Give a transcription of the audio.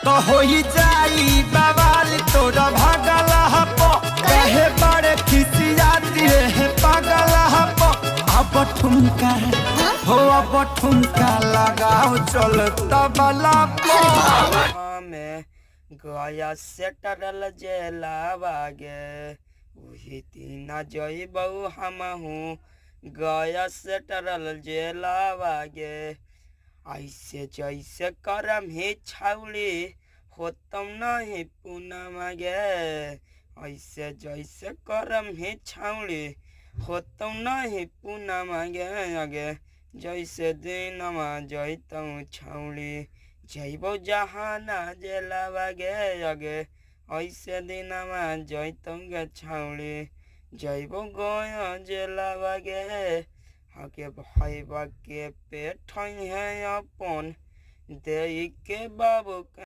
तो होई जाई बवाल तोरा भागल हपो कहे बड़े खिसियाती है पागल हपो अब ठुमका हो अब ठुमका लगाओ चल तबला पो हमें गया से टरल जेलावा गे वही तीना जइबौ हमहू गया से टरल जेलावा गे ऐसे जैसे करम ही छाउली होतम नहीं पूनम गे ऐसे जैसे करम ही छाउली होतम नहीं पूनम गे जैसे दिनमा जैतौ छाउली जइबौ जहाना जेलावा गे अगे ऐसे दिनमा जैतौ गे छाउली जइबौ गया जेलावा गे आगे भाई के पेट है अपन दे के बाबू